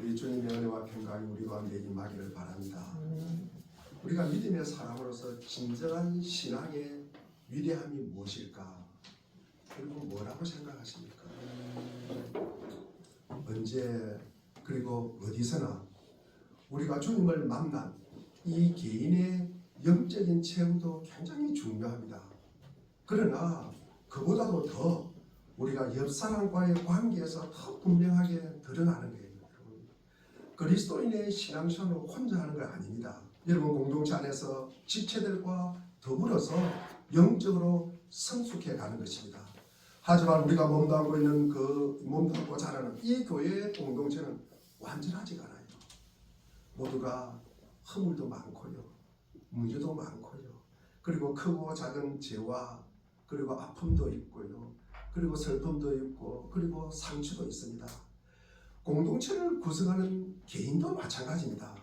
우리 주님의 은혜와 평강이 우리 가운데 임하기를 바랍니다. 우리가 믿음의 사람으로서 진정한 신앙의 위대함이 무엇일까? 그리고 뭐라고 생각하십니까? 언제 그리고 어디서나 우리가 주님을 만난 이 개인의 영적인 체험도 굉장히 중요합니다. 그러나 그보다도 더 우리가 옆 사람과의 관계에서 더 분명하게 드러나는 거예요. 그리스도인의 신앙생활을 혼자 하는 건 아닙니다. 여러분 공동체 안에서 지체들과 더불어서 영적으로 성숙해 가는 것입니다. 하지만 우리가 몸담고 있는 몸담고 자라는 이 교회의 공동체는 완전하지가 않아요. 모두가 허물도 많고요, 문제도 많고요, 그리고 크고 작은 죄와 그리고 아픔도 있고요, 그리고 슬픔도 있고, 그리고 상처도 있습니다. 공동체를 구성하는 개인도 마찬가지입니다.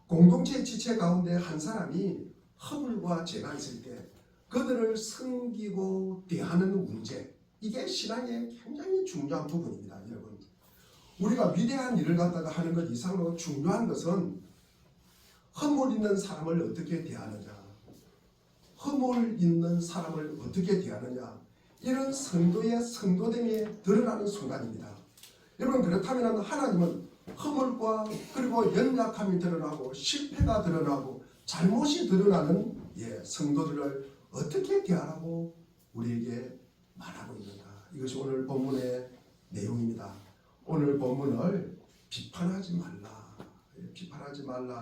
공동체 지체 가운데 한 사람이 허물과 죄가 있을 때 그들을 섬기고 대하는 문제, 이게 신앙의 굉장히 중요한 부분입니다. 여러분, 우리가 위대한 일을 갖다가 하는 것 이상으로 중요한 것은 허물 있는 사람을 어떻게 대하느냐, 허물 있는 사람을 어떻게 대하느냐, 이런 성도의 성도됨이 드러나는 순간입니다. 여러분, 그렇다면 하나님은 허물과 그리고 연약함이 드러나고 실패가 드러나고 잘못이 드러나는 성도들을 어떻게 대하라고 우리에게 말하고 있는가? 이것이 오늘 본문의 내용입니다. 오늘 본문을 비판하지 말라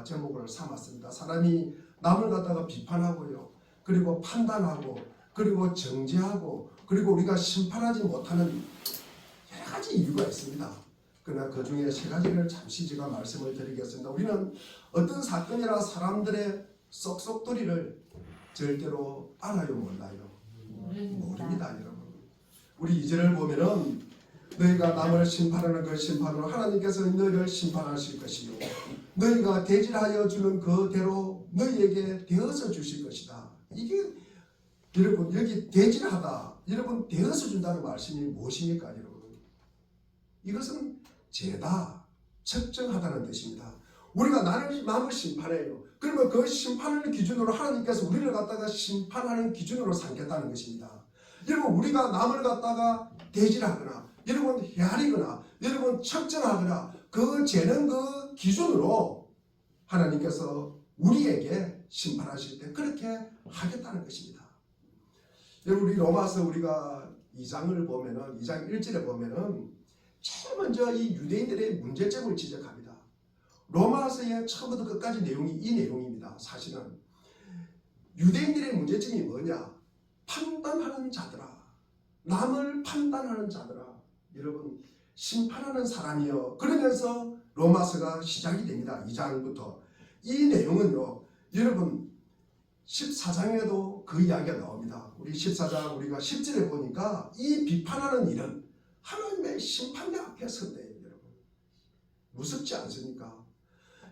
제목을 삼았습니다. 사람이 남을 갖다가 비판하고요, 그리고 판단하고, 그리고 정죄하고, 그리고 우리가 심판하지 못하는 여러 가지 이유가 있습니다. 그러나 그 중에 세 가지를 잠시 제가 말씀을 드리겠습니다. 우리는 어떤 사건이나 사람들의 쏙쏙거리를 절대로 알아요, 몰라요? 모릅니다, 여러분. 우리 2절을 보면은 너희가 남을 심판하는 그 심판으로 하나님께서 너희를 심판하실 것이요, 너희가 대질하여 주는 그대로 너희에게 되어서 주실 것이다. 이게 여러분, 여기 대질하다, 여러분 되어서 준다는 말씀이 무엇입니까, 여러분? 이것은 죄다, 측정하다는 뜻입니다. 우리가 남을 심판해요. 그러면 그 심판을 기준으로 하나님께서 우리를 갖다가 심판하는 기준으로 삼겠다는 것입니다. 여러분, 우리가 남을 갖다가 대질하거나, 여러분 헤아리거나, 여러분 측정하거나, 그 죄는 그 기준으로 하나님께서 우리에게 심판하실 때 그렇게 하겠다는 것입니다. 여러분, 우리 로마서 우리가 2장을 보면은, 2장 1절에 보면은 제일 먼저 이 유대인들의 문제점을 지적합니다. 로마서의 처음부터 끝까지 내용이 이 내용입니다. 사실은 유대인들의 문제점이 뭐냐? 판단하는 자들아, 남을 판단하는 자들아, 여러분 심판하는 사람이요. 그러면서 로마서가 시작이 됩니다. 2장부터. 이 내용은요, 여러분 14장에도 그 이야기가 나옵니다. 우리 14장 우리가 10절에 보니까 이 비판하는 일은 하나님의 심판대 앞에 선대요. 여러분, 무섭지 않습니까?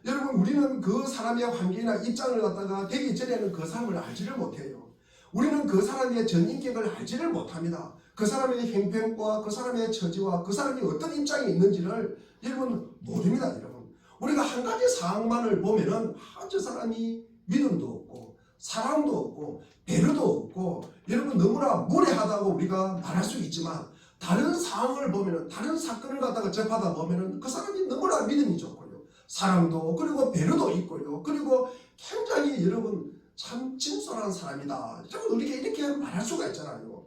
여러분, 우리는 그 사람의 환경이나 입장을 갖다가 되기 전에는 그 사람을 알지를 못해요. 우리는 그 사람의 전인격을 알지를 못합니다. 그 사람의 형편과 그 사람의 처지와 그 사람이 어떤 입장에 있는지를 여러분 모릅니다. 여러분, 우리가 한 가지 상황만을 보면은 저 사람이 믿음도 없고 사랑도 없고 배려도 없고, 여러분 너무나 무례하다고 우리가 말할 수 있지만, 다른 상황을 보면은, 다른 사건을 갖다가 접하다 보면은 그 사람이 너무나 믿음이 좋고요, 사랑도 그리고 배려도 있고요, 그리고 굉장히 여러분 참 진솔한 사람이다, 우리가 이렇게 말할 수가 있잖아요.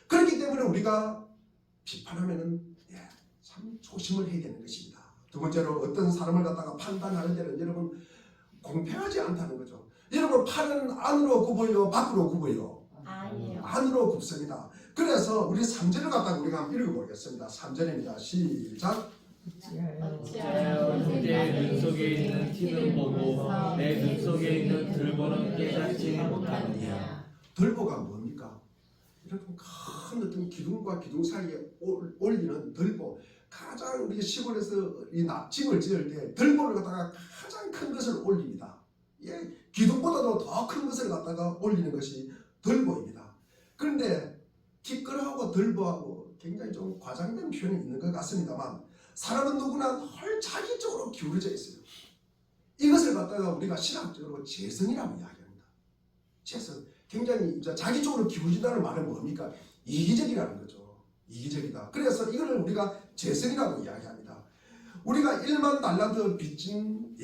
그렇기 때문에 우리가 비판하면은 참 조심을 해야 되는 것입니다. 두 번째로, 어떤 사람을 갖다가 판단하는 데는 여러분 공평하지 않다는 거죠. 여러분, 팔은 안으로 굽어요, 밖으로 굽어요? 아니요. 안으로 굽습니다. 그래서 우리 3절을 갖다가 우리가 한번 읽어보겠습니다. 3절입니다. 시작. 어찌하여 내 눈 속에 있는 티는 보고 내 눈 속에 있는 들보는 깨닫지 못하느냐. 들보가 뭡니까? 여러분, 큰 어떤 기둥과 기둥 사이에 올리는 들보, 가장 우리 시골에서 이 집을 지을 때 들보를 갖다가 가장 큰 것을 올립니다. 기둥보다도 더 큰 것을 갖다가 올리는 것이 들보입니다. 그런데 기끌하고 들보하고 굉장히 좀 과장된 표현이 있는 것 같습니다만, 사람은 누구나 늘 자기 쪽으로 기울어져 있어요. 이것을 갖다가 우리가 신학적으로 재성이라고 이야기합니다. 재성. 굉장히 이제 자기 쪽으로 기울어진다는 말은 뭡니까? 이기적이라는 거죠. 이기적이다. 그래서 이거를 우리가 재성이라고 이야기합니다. 우리가 1만 달란트 빚진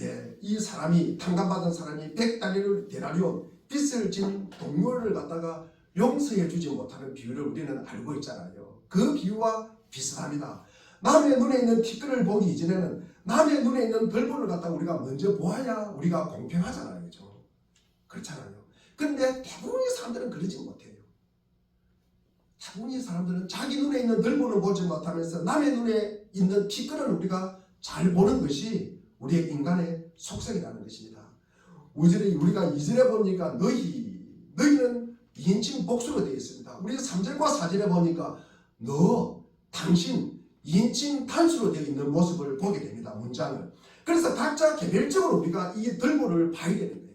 이 사람이 탕감받은 사람이 100데나리온 빚을 진 동료를 갖다가 용서해 주지 못하는 비유를 우리는 알고 있잖아요. 그 비유와 비슷합니다. 남의 눈에 있는 티끌을 보기 이전에는 남의 눈에 있는 벌본을 갖다가 우리가 먼저 보아야 우리가 공평하잖아요. 그렇죠? 그렇잖아요. 그런데 대부분의 사람들은 그러지 못해요. 대부분의 사람들은 자기 눈에 있는 벌본을 보지 못하면서 남의 눈에 있는 티끌은 우리가 잘 보는 것이 우리의 인간의 속성이라는 것입니다. 우리가 2절에 보니까 너희는 2인칭 복수로 되어 있습니다. 우리 3절과 4절에 보니까 당신 2인칭 단수로 되어 있는 모습을 보게 됩니다. 문장을. 그래서 각자 개별적으로 우리가 이 덜보를 봐야 되는 거예요.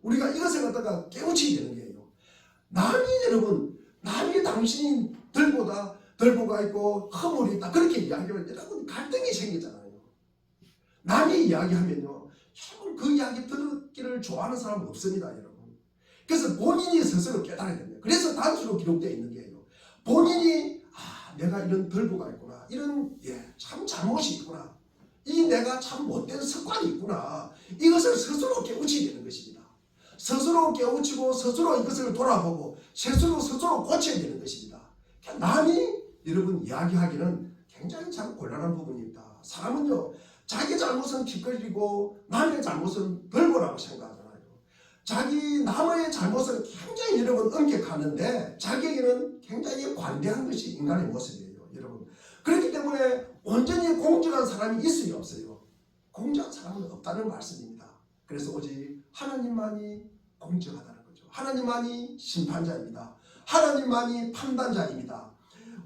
우리가 이것을 갖다가 깨우치게 되는 거예요. 남이 당신이 덜보가 있고 허물이 있다. 그렇게 이야기하면 여러분 갈등이 생기잖아요. 남이 이야기하면요. 여러분 그 이야기 듣기를 좋아하는 사람은 없습니다. 여러분. 그래서 본인이 스스로 깨달아야 됩니다. 그래서 단수로 기록되어 있는 거예요. 본인이 내가 이런 덜보가 있구나. 이런 참 잘못이 있구나. 내가 참 못된 습관이 있구나. 이것을 스스로 깨우치게 되는 것입니다. 스스로 깨우치고 스스로 이것을 돌아보고 스스로 고쳐야 되는 것입니다. 남이 여러분 이야기하기는 굉장히 참 곤란한 부분입니다. 사람은요. 자기 잘못은 티끌이고 남의 잘못은 덜보라고 생각하잖아요. 남의 잘못은 굉장히 여러분 엄격하는데 자기에게는 굉장히 관대한 것이 인간의 모습이에요. 여러분. 그렇기 때문에 온전히 공정한 사람이 있어요, 없어요? 공정한 사람은 없다는 말씀입니다. 그래서 오직 하나님만이 공정하다는 거죠. 하나님만이 심판자입니다. 하나님만이 판단자입니다.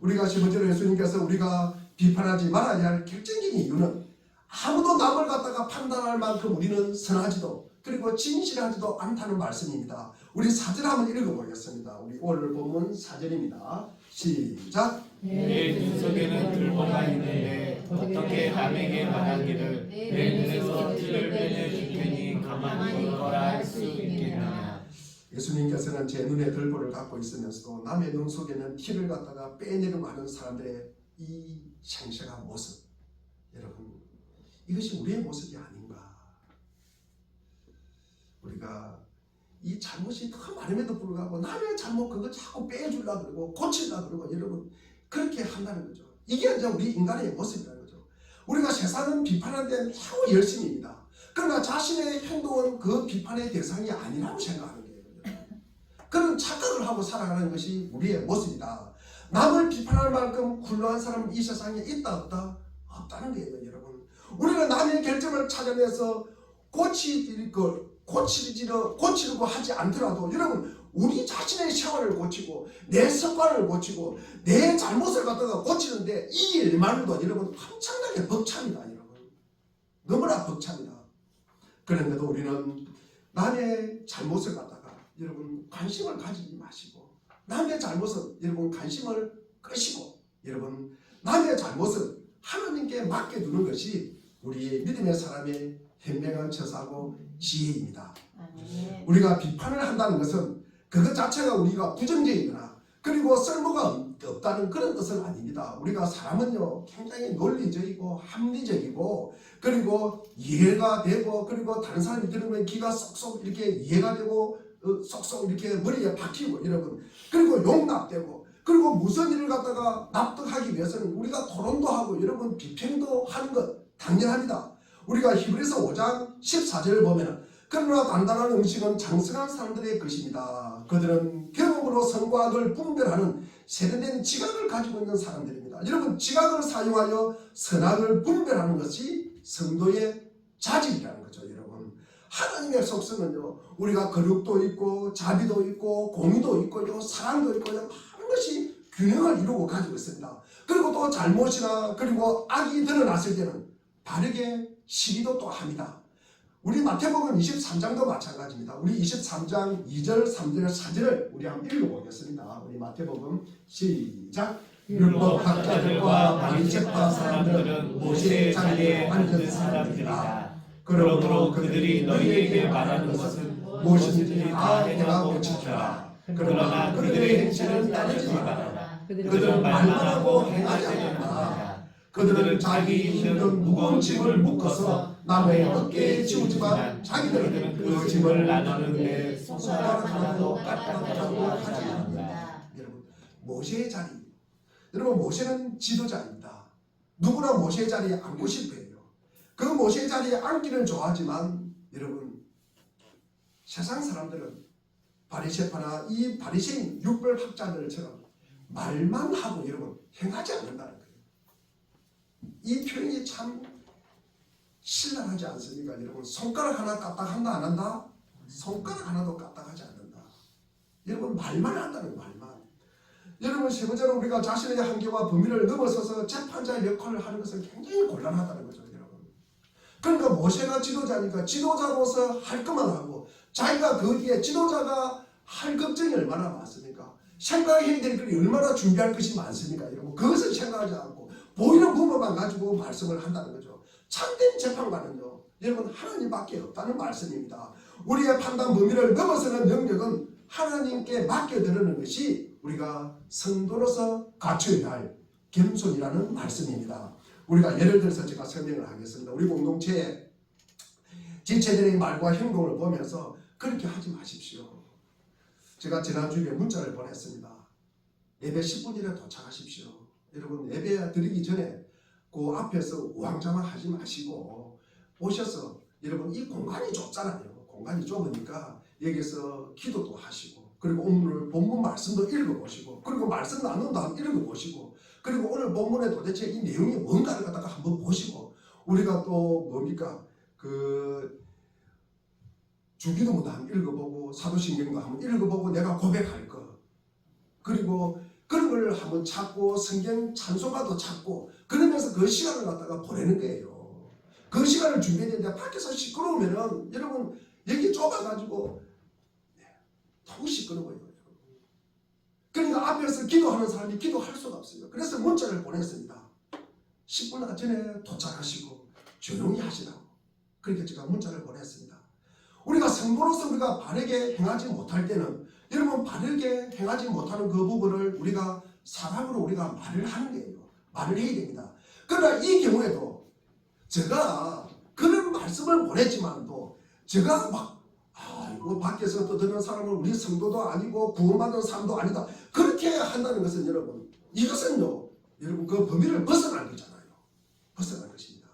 우리가 15절에 예수님께서 우리가 비판하지 말아야 할 결정적인 이유는 아무도 남을 갖다가 판단할 만큼 우리는 선하지도 그리고 진실하지도 않다는 말씀입니다. 우리 4절 한번 읽어보겠습니다. 우리 오늘 본문 4절입니다. 시작. 내 눈속에는 들보가 있는데 어떻게 남에게 말하기를 내 눈에서 티를 빼내줄 테니 가만히 있거라 할 수 있겠느냐. 예수님께서는 제 눈에 들보를 갖고 있으면서도 남의 눈 속에는 티를 갖다가 빼내려고 하는 사람들의 이 생생한 모습, 여러분 이것이 우리의 모습이 아닌가. 우리가 이 잘못이 더 많음에도 불구하고 남의 잘못 그거 자꾸 빼주려고 그러고 고치려고 그러고 여러분 그렇게 한다는 거죠. 이게 이제 우리 인간의 모습이라는 거죠. 우리가 세상은 비판하는 데 매우 열심입니다. 그러나 자신의 행동은 그 비판의 대상이 아니라고 생각하는 거예요. 그런 착각을 하고 살아가는 것이 우리의 모습이다. 남을 비판할 만큼 훌륭한 사람은 이 세상에 있다 없다? 없다는 거예요. 여러분. 우리는 남의 결점을 찾아내서 고치려고 하지 않더라도 여러분 우리 자신의 생활을 고치고 내 습관을 고치고 내 잘못을 갖다가 고치는데 이 일만으로도 여러분 엄청나게 벅찹니다. 여러분. 너무나 벅찹니다. 그런데도 우리는 남의 잘못을 갖다가 여러분 관심을 가지지 마시고 남의 잘못은 여러분 관심을 끄시고 여러분 남의 잘못은 하나님께 맡겨두는 것이 우리 믿음의 사람의 현명한 처사고 지혜입니다. 우리가 비판을 한다는 것은 그것 자체가 우리가 부정적이거나 그리고 쓸모가 없다는 그런 뜻은 아닙니다. 우리가 사람은요 굉장히 논리적이고 합리적이고 그리고 이해가 되고 그리고 다른 사람이 들으면 귀가 쏙쏙 이렇게 이해가 되고 쏙쏙 이렇게 머리에 박히고 여러분 그리고 용납되고 그리고 무슨 일을 갖다가 납득하기 위해서는 우리가 토론도 하고 여러분 비평도 하는 것 당연합니다. 우리가 히브리서 5장 14절을 보면 그러나 단단한 음식은 장성한 사람들의 것입니다. 그들은 경험으로 선과 악을 분별하는 세련된 지각을 가지고 있는 사람들입니다. 여러분 지각을 사용하여 선악을 분별하는 것이 성도의 자질이라는 거죠. 여러분 하나님의 속성은요 우리가 거룩도 있고 자비도 있고 공의도 있고요 사랑도 있고요 많은 것이 균형을 이루고 가지고 있습니다. 그리고 또 잘못이나 그리고 악이 드러났을 때는 바르게 시기도 또 합니다. 우리 마태복음 23장도 마찬가지입니다. 우리 23장 2절, 3절, 4절을 우리 한번 읽어보겠습니다. 우리 마태복음 시작. 율법학자들과 바리새파 사람들은 모세의 자리에 앉은 사람들이다. 그러므로 그들이 너희에게 말하는 것은 무엇인지 다 행하고 지켜라. 그러나 그들의 행실은 따르지 말아라. 그들은 말만 하고 행하지 않는다. 그들은 자기 힘든 무거운 짐을 묶어서 남의 어깨에 지우지만 자기들은 그 짐을 나누는데 손가락 하나도 까딱하고 하지 않는다. 여러분, 모세의 자리. 여러분, 모세는 지도자입니다. 누구나 모세의 자리에 앉고 싶어요. 그 모세의 자리에 앉기는 좋아하지만 여러분, 세상 사람들은 바리새파나 이 바리새인 율법학자들처럼 말만 하고 여러분 행하지 않는다는 거예요. 이 표현이 참 신랄하지 않습니까? 여러분, 손가락 하나 까딱한다 안 한다? 손가락 하나도 까딱하지 않는다. 여러분, 말만 한다는 말만. 여러분, 세 번째로 우리가 자신의 한계와 범위를 넘어서서 재판자의 역할을 하는 것은 굉장히 곤란하다는 거죠, 여러분. 그러니까 모세가 지도자니까 지도자로서 할 것만 하고 자기가 그 뒤에 지도자가 할 걱정이 얼마나 많습니까? 생각해야 될 것이 얼마나 준비할 것이 많습니까? 여러분, 그것을 생각하지 않고 보이는 부분만 가지고 말씀을 한다는 거죠. 참된 재판관은요, 여러분, 하나님밖에 없다는 말씀입니다. 우리의 판단 범위를 넘어서는 능력은 하나님께 맡겨드리는 것이 우리가 성도로서 갖춰야 할 겸손이라는 말씀입니다. 우리가 예를 들어서 제가 설명을 하겠습니다. 우리 공동체에 지체들의 말과 행동을 보면서 그렇게 하지 마십시오. 제가 지난주에 문자를 보냈습니다. 예배 10분 이내 도착하십시오. 여러분, 예배 드리기 전에 그 앞에서 우왕좌왕 하지 마시고 오셔서, 여러분, 이 공간이 좁잖아요. 공간이 좁으니까 여기서 기도도 하시고, 그리고 오늘 본문 말씀도 읽어보시고, 그리고 말씀 나눈 다음 읽어보시고, 그리고 오늘 본문에 도대체 이 내용이 뭔가를 갖다가 한번 보시고, 우리가 또 뭡니까? 그 주기도문도 한번 읽어보고 사도신경도 한번 읽어보고 내가 고백할 것, 그리고 그런 걸 한번 찾고 성경 찬송가도 찾고 그러면서 그 시간을 갖다가 보내는 거예요. 그 시간을 준비했는데 밖에서 시끄러우면은 여러분 여기 좁아가지고 너무 시끄러워요. 그러니까 앞에서 기도하는 사람이 기도할 수가 없어요. 그래서 문자를 보냈습니다. 10분 전에 도착하시고 조용히 하시라고. 그렇게 제가 문자를 보냈습니다. 우리가 성도로서 우리가 바르게 행하지 못할 때는, 여러분, 바르게 행하지 못하는 그 부분을 우리가 사람으로 우리가 말을 하는 거예요. 말을 해야 됩니다. 그러나 이 경우에도 제가 그런 말씀을 보냈지만도 제가 막 이거 밖에서 떠드는 사람은 우리 성도도 아니고 구원받은 사람도 아니다, 그렇게 한다는 것은 여러분, 이것은요, 여러분, 그 범위를 벗어난 거잖아요. 벗어난 것입니다.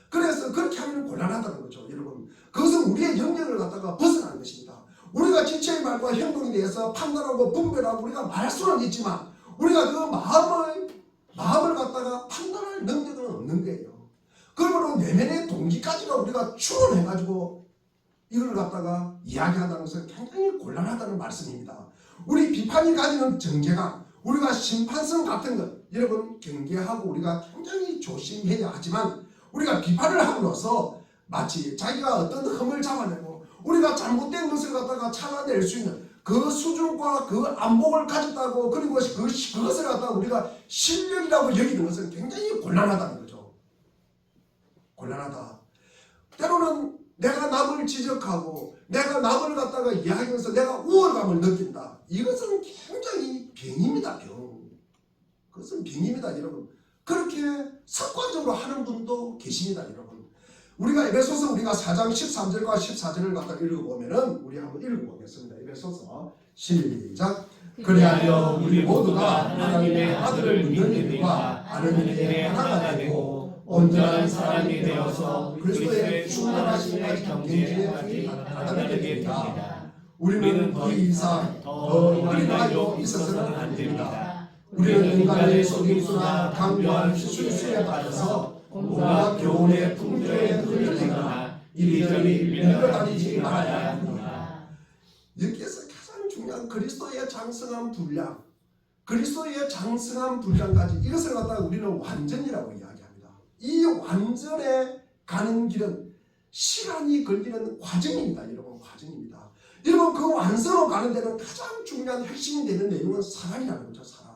그래서 그렇게 하면 곤란하다는 거죠, 여러분. 그것은 우리의 영역을 갖다가 벗어난 것입니다. 우리가 지체의 말과 행동에 대해서 판단하고 분별하고 우리가 말할 수는 있지만 우리가 그 마음을 갖다가 판단할 능력은 없는 거예요. 그러므로 내면의 동기까지가 우리가 추론해가지고 이걸 갖다가 이야기한다는 것은 굉장히 곤란하다는 말씀입니다. 우리 비판이 가지는 정죄감, 우리가 심판성 같은 것, 여러분, 경계하고 우리가 굉장히 조심해야 하지만 우리가 비판을 함으로써 마치 자기가 어떤 흠을 잡아내고 우리가 잘못된 것을 갖다가 찾아낼 수 있는 그 수준과 그 안목을 가졌다고, 그리고 그것을 갖다가 우리가 실력이라고 여기는 것은 굉장히 곤란하다는 거죠. 곤란하다. 때로는 내가 남을 지적하고 내가 남을 갖다가 이야기하면서 내가 우월감을 느낀다. 이것은 굉장히 병입니다. 병. 그것은 병입니다, 여러분. 그렇게 습관적으로 하는 분도 계십니다, 여러분. 우리가 에베소서 우리가 4장 13절과 14절을 갖다 읽어보면은 우리 한번 읽어보겠습니다. 에베소서 시작. 그리하여 우리 모두가 하나님의 아들을 믿는 이와 아는 일에 하나가 되고 온전한 사람이 되어서 그리스도의 충만하심에 경제하기 가능하게 됩니다. 우리는 더 이상 더 어린아이로 있어서는 안 됩니다. 우리는 인간의 속임수나 강요한 수술수에 빠져서 온갖 교훈의 풍조에 흔들리거나 이리저리 밀려다니지 말아야 합니다. 여기에서 가장 중요한 그리스도의 장성한 분량, 그리스도의 장성한 분량까지, 이것을 갖다가 우리는 완전이라고 이야기합니다. 이 완전에 가는 길은 시간이 걸리는 과정입니다. 여러분, 과정입니다. 여러분, 그 완성으로 가는 데는 가장 중요한 핵심이 되는 내용은 사랑이라는 거죠. 사랑.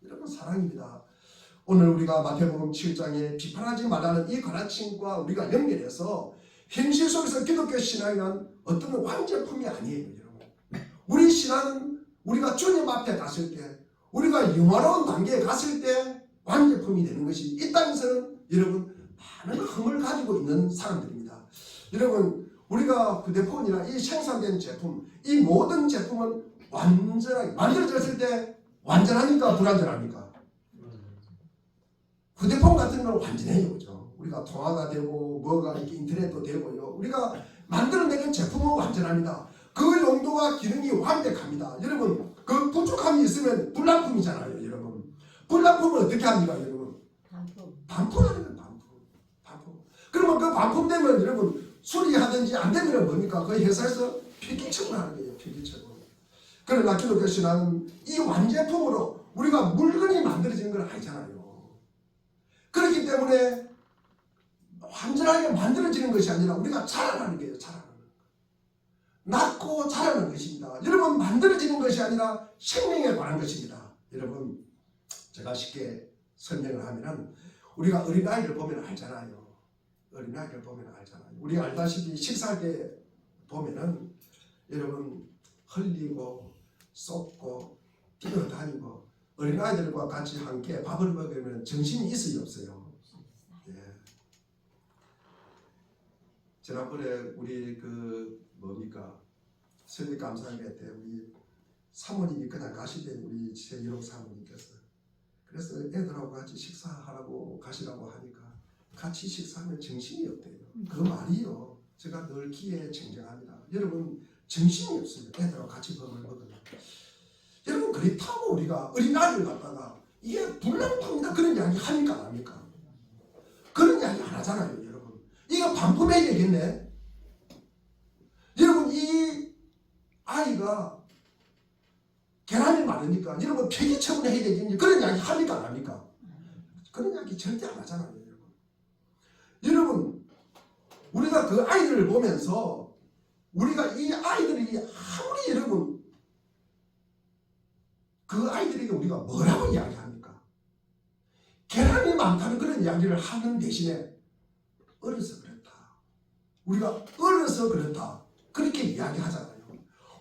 여러분 사랑입니다. 오늘 우리가 마태복음 7장에 비판하지 말라는 이 가르침과 우리가 연결해서 현실 속에서 기독교 신앙이란 어떤 완제품이 아니에요. 여러분. 우리 신앙은 우리가 주님 앞에 갔을 때 우리가 영화로운 단계에 갔을 때 완제품이 되는 것이 이 땅에서는 여러분 많은 흠을 가지고 있는 사람들입니다. 여러분 우리가 휴대폰이나 이 생산된 제품 이 모든 제품은 완전하게 만들어졌을 때 완전하니까 불완전합니까? 휴대폰 같은 건 완전해요. 그죠? 우리가 통화가 되고 뭐가 이렇게 인터넷도 되고요. 우리가 만들어내는 제품은 완전합니다. 그 용도와 기능이 완벽합니다. 여러분 그 부족함이 있으면 불량품이잖아요. 여러분 불량품을 어떻게 합니까? 여러분 반품하는 거예요. 반품. 그러면 그 반품되면 여러분 수리하든지 안 되면 뭡니까? 그 회사에서 필기처분을 하는 거예요. 필기처분. 그러나 기독교 신앙은 이 완제품으로 우리가 물건이 만들어지는 건 아니잖아요. 그렇기 때문에 완전하게 만들어지는 것이 아니라 우리가 자라나는 거예요. 자라나는 거. 낳고 자라는 것입니다. 여러분 만들어지는 것이 아니라 생명에 관한 것입니다. 여러분 제가 쉽게 설명을 하면은 우리가 어린아이를 보면 알잖아요. 어린아이를 보면 알잖아요. 우리가 알다시피 식사할 때 보면은 여러분 흘리고 쏟고 뛰어다니고 어린아이들과 같이 함께 밥을 먹으면 정신이 있어요 없어요? 예. 지난번에 우리 설립 감사회 때 우리 사모님이 그냥 가실 때 우리 최일옥 사모님께서 그래서 애들하고 같이 식사하라고 가시라고 하니까 같이 식사하면 정신이 없대요. 그 말이요. 제가 늘 귀에 정정합니다. 여러분 정신이 없어요. 애들하고 같이 밥을 먹으면. 여러분 그렇다고 우리가 어린아이를 갖다가 이게 불량품이다 그런 이야기 합니까 안 합니까? 그런 이야기 안 하잖아요. 여러분 이거 반품해야 되겠네. 여러분 이 아이가 계란이 많으니까 여러분 폐기 처분해야 되겠니? 그런 이야기 합니까 안 합니까? 그런 이야기 절대 안 하잖아요. 여러분 우리가 그 아이들을 보면서 우리가 이 아이들이 아무리 여러분 그 아이들에게 우리가 뭐라고 이야기합니까? 계란이 많다는 그런 이야기를 하는 대신에 어려서 그렇다. 우리가 어려서 그렇다. 그렇게 이야기하잖아요.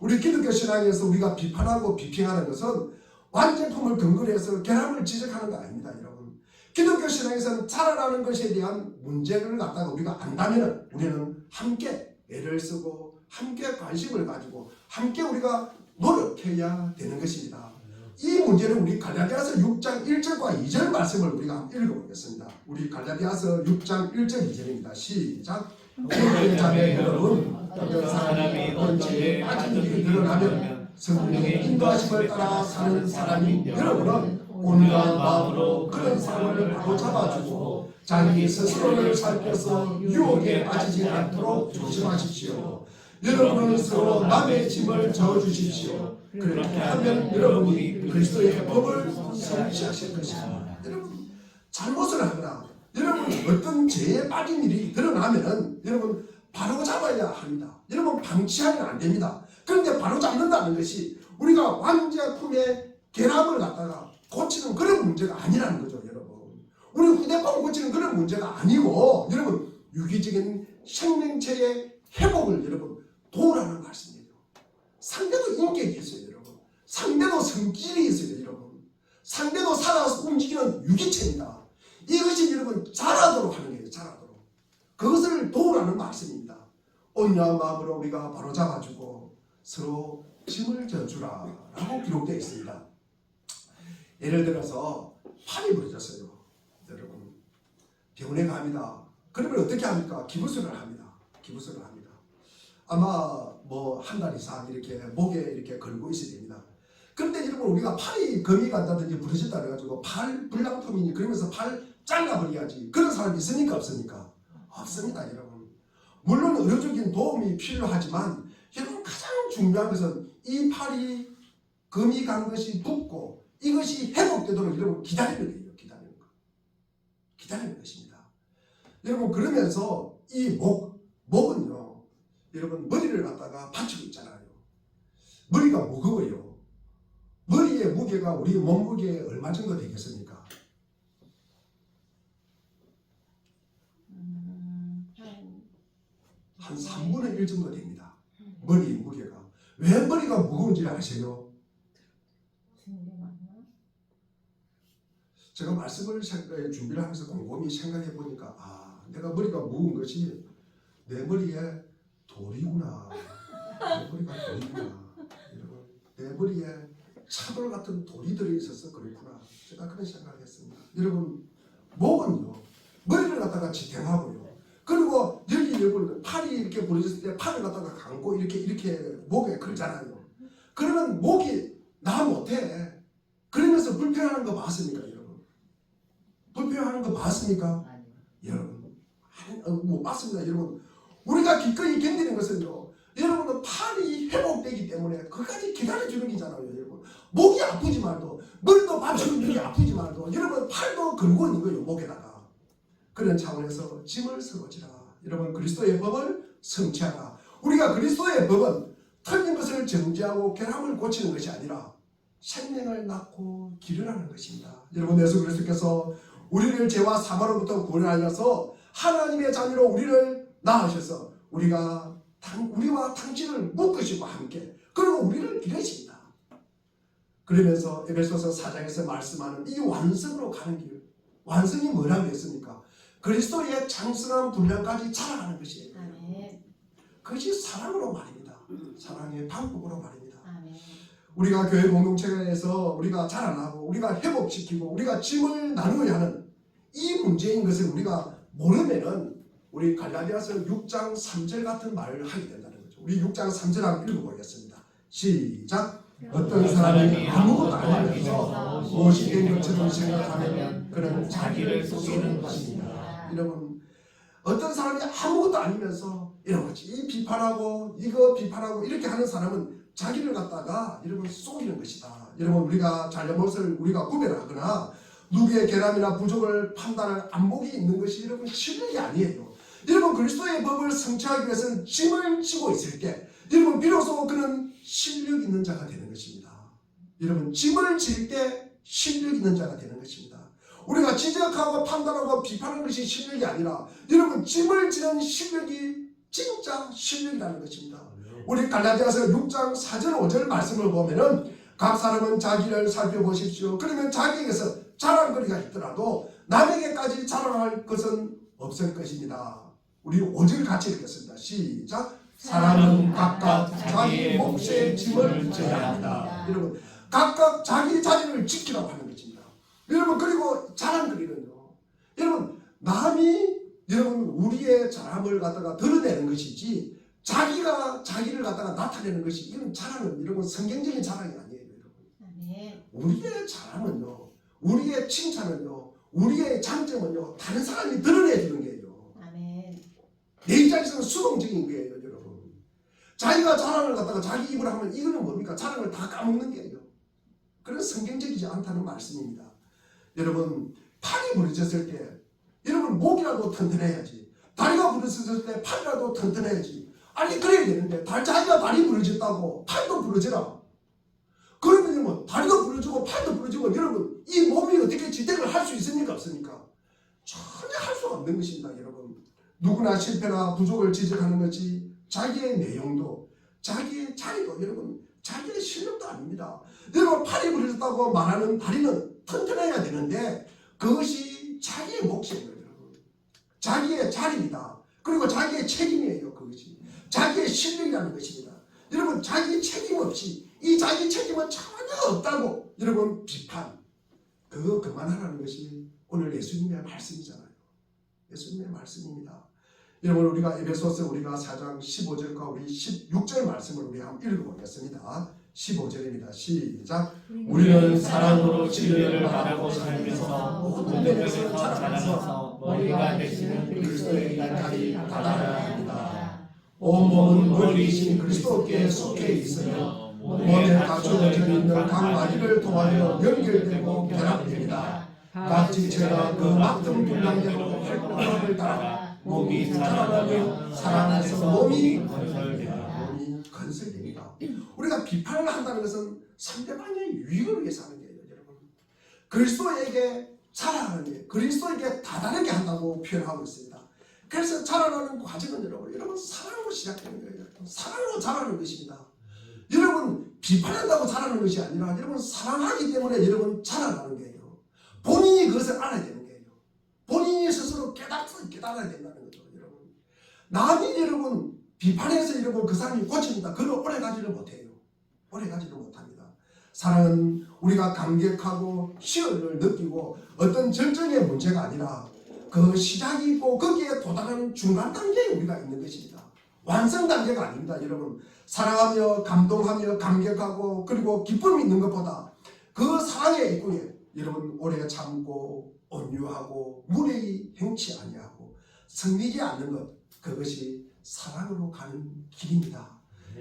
우리 기독교 신앙에서 우리가 비판하고 비평하는 것은 완제품을 근거로 해서 결함을 지적하는 거 아닙니다. 여러분 기독교 신앙에서는 자라나는 것에 대한 문제를 갖다가 우리가 안다면 우리는 함께 애를 쓰고 함께 관심을 가지고 함께 우리가 노력해야 되는 것입니다. 이 문제는 우리 갈라디아서 6장 1절과 2절 말씀을 우리가 읽어보겠습니다. 우리 갈라디아서 6장 1절 2절입니다. 시작. 오늘 자매 여러분 어떤 사람이 언제 빠진 일이 드러나면 성령의 인도하심을 따라 사는 사람인 여러분은 온유한 마음으로 그런 사람을 바로잡아주고 자기 스스로를 살펴서 유혹에 빠지지 않도록 조심하십시오. 여러분은 서로 남의 짐을 져주십시오. 그렇게 하면 여러분이 그리스도의 법을 성취하실 것입니다. 여러분 잘못을 하거나 여러분 어떤 죄에 빠진 일이 드러나면 여러분 바로 잡아야 합니다. 여러분 방치하면 안 됩니다. 그런데 바로 잡는다는 것이 우리가 완제품의 결함을 갖다가 고치는 그런 문제가 아니라는 거죠. 여러분 우리 휴대폰 고치는 그런 문제가 아니고 여러분 유기적인 생명체의 회복을 여러분 도우라는 말씀이에요. 상대도 인격이 있어요. 여러분 상대도 성질이 있어요. 여러분 상대도 살아서 움직이는 유기체입니다. 이것이 여러분 자라도록 하는 거예요. 자라도록 그것을 도우라는 말씀입니다. 온유한 마음으로 우리가 바로 잡아주고 서로 짐을 져주라 라고 기록되어 있습니다. 예를 들어서 팔이 부러졌어요. 여러분 병원에 갑니다. 그러면 어떻게 합니까? 기부술을 합니다. 기부술을 합니다. 아마 뭐 한 달 이상 이렇게 목에 이렇게 걸고 있어야 됩니다. 그런데 여러분 우리가 팔이 금이 간다든지 부러졌다 그래가지고 팔 불량품이니 그러면서 팔 잘라버려야지 그런 사람이 있습니까 없습니까? 없습니다. 여러분 물론 의료적인 도움이 필요하지만 여러분 가장 중요한 것은 이 팔이 금이 간 것이 붓고 이것이 회복되도록 여러분 기다리는 거예요. 기다리는 거. 기다리는 것입니다. 여러분 그러면서 이 목은요 여러분 머리를 갖다가 받치고 있잖아요. 머리가 무거워요. 머리의 무게가 우리 몸무게에 얼마 정도 되겠습니까? 한 3분의 1 정도 됩니다. 머리의 무게가. 왜 머리가 무거운지 아세요? 제가 말씀을 준비를 하면서 곰곰이 생각해 보니까 내가 머리가 무거운 것이 내 머리에 돌이구나. 내 머리가 돌이구나. 여러분, 내 머리에 차돌 같은 돌이 들어있어서 그렇구나. 제가 그런 생각을 했습니다. 여러분, 목은요, 머리를 갖다가 지탱하고요. 그리고 여러분 팔이 이렇게 부러졌을 때 팔을 갖다가 감고 이렇게 목에 걸잖아요. 그러면 목이 나 못해. 그러면서 불편한 거 맞습니까, 여러분? 불편한 거 맞습니까? 여러분, 못 맞습니다, 여러분. 우리가 기꺼이 견디는 것은요, 여러분은 팔이 회복되기 때문에 그까지 기다려주는 게잖아요, 여러분. 목이 아프지 말도, 머리도 받치고 있는 게 아프지 말도, 여러분 팔도 걸고 있는 거예요, 목에다가. 그런 차원에서 짐을 서고지라. 여러분, 그리스도의 법을 성취하라. 우리가 그리스도의 법은 틀린 것을 정죄하고 결함을 고치는 것이 아니라 생명을 낳고 기르라는 것입니다. 여러분, 예수 그리스도께서 우리를 죄와 사망으로부터 구원하셔서 하나님의 자녀로 우리를 낳으셔서 우리와 당신을 묶으시고 함께 그리고 우리를 기르십니다. 그러면서 에베소서 4장에서 말씀하는 이 완성으로 가는 길, 완성이 뭐라고 했습니까? 그리스도의 장성한 분량까지 자라가는 것이에요. 아멘. 그것이 사랑으로 말입니다. 사랑의 방법으로 말입니다. 아멘. 우리가 교회 공동체에서 우리가 자라나고 우리가 회복시키고 우리가 짐을 나누어야 하는 이 문제인 것을 우리가 모르면은 우리 갈라디아서 6장 3절 같은 말을 하게 된다는 거죠. 우리 6장 3절 한번 읽어보겠습니다. 시작. 어떤 사람이 아무것도 아니면서 무엇이 된 것처럼 생각하면 그는 자기를 속이는 것입니다. 여러분, 어떤 사람이 아무것도 아니면서 이런 거지, 이 비판하고 이거 비판하고 이렇게 하는 사람은 자기를 갖다가 여러분 속이는 것이다. 여러분, 우리가 잘못을 우리가 구별하거나 누구의 결함이나 부족을 판단할 안목이 있는 것이 여러분 실력이 아니에요. 여러분, 그리스도의 법을 성취하기 위해서는 짐을 지고 있을 때 여러분 비로소 그는 실력 있는 자가 되는 것입니다. 여러분, 짐을 질 때 실력 있는 자가 되는 것입니다. 우리가 지적하고 판단하고 비판하는 것이 실력이 아니라 여러분 짐을 지는 실력이 진짜 실력이라는 것입니다. 우리 갈라디아서 6장 4절 5절 말씀을 보면은 각 사람은 자기를 살펴보십시오. 그러면 자기에게서 자랑거리가 있더라도 남에게까지 자랑할 것은 없을 것입니다. 우리 5절 같이 읽겠습니다. 시작. 사람은 각각 자기 몫의 짐을 져야 합니다. 여러분, 각각 자기 자리를 지키라고 하는 것입니다. 여러분, 그리고 자랑거리는요, 여러분, 남이 여러분 우리의 자랑을 갖다가 드러내는 것이지 자기가 자기를 갖다가 나타내는 것이 이건 자랑은 여러분 성경적인 자랑이 아니에요, 여러분. 네. 우리의 자랑은요, 우리의 칭찬은요, 우리의 장점은요, 다른 사람이 드러내주는 거예요. 아멘. 내 입장에서는 수동적인 거예요, 여러분. 자기가 자랑을 갖다가 자기 입으로 하면 이거는 뭡니까? 자랑을 다 까먹는 거예요. 그런 성경적이지 않다는 말씀입니다. 여러분, 팔이 부러졌을 때 여러분 목이라도 튼튼해야지, 다리가 부러졌을 때 팔이라도 튼튼해야지. 아니 그래야 되는데 자기가 다리 부러졌다고 팔도 부러져라. 그러면 뭐 다리도 부러지고 팔도 부러지고 여러분 이 몸이 어떻게 지탱을 할 수 있습니까? 없습니까? 전혀 할 수가 없는 것입니다. 여러분, 누구나 실패나 부족을 지적하는 것이 자기의 내용도 자기의 자리도 여러분 자기의 실력도 아닙니다. 여러분, 팔이 부러졌다고 말하는 다리는 튼튼해야 되는데 그것이 자기의 몫이에요. 여러분, 자기의 자리입니다. 그리고 자기의 책임이에요. 그것이 자기의 실력이라는 것입니다. 여러분, 자기 책임 없이 이 자기 책임은 전혀 없다고 여러분 비판, 그거 그만하라는 것이 오늘 예수님의 말씀이잖아요. 예수님의 말씀입니다. 여러분, 우리가 에베소서 우리가 4장 15절과 우리 16절 말씀을 우리 한번 읽어보겠습니다. 15절입니다. 시작. 우리는 사랑으로 진리를 바라고 살면서 모든 면에서 자라면서 머리가 되시는 그리스도의 날까지 다다라야 합니다. 온몸은 머리이신 그리스도께 속해 있으며 몸에 갖춰져 있는 각 마디를 통하여 연결되고 결합됩니다. 각 지체가 그 맡은 분량대로 활동함을 따라 몸이 자라나며 사랑 안에서 몸이 건설됩니다. 우리가 비판을 한다는 것은 상대방의 유익을 위해서 하는 거예요, 여러분. 그리스도에게 자라나는 게 그리스도에게 다다르게 한다고 표현하고 있습니다. 그래서 자라나는 과정은 여러분 사랑으로 시작되는 거예요. 사랑으로 자라는 것입니다. 여러분 비판한다고 자라는 것이 아니라 여러분 사랑하기 때문에 여러분 자라나는 거예요. 본인이 그것을 알아야 되는 거예요. 본인이 스스로 깨달아야 된다는 거죠, 여러분. 남이 여러분 비판해서 여러분 그 사람이 고칩니다. 그걸 오래 가지를 못해요. 오래 가지를 못합니다. 사랑은 우리가 감격하고 희열을 느끼고 어떤 절정의 문제가 아니라 그 시작이 있고 거기에 도달하는 중간 단계에 우리가 있는 것입니다. 완성 단계가 아닙니다, 여러분. 사랑하며 감동하며 감격하고 그리고 기쁨이 있는 것보다 그 사랑의 일꾼에 여러분 오래 참고 온유하고 무례히 행치 아니하고 성리지 않는 것, 그것이 사랑으로 가는 길입니다.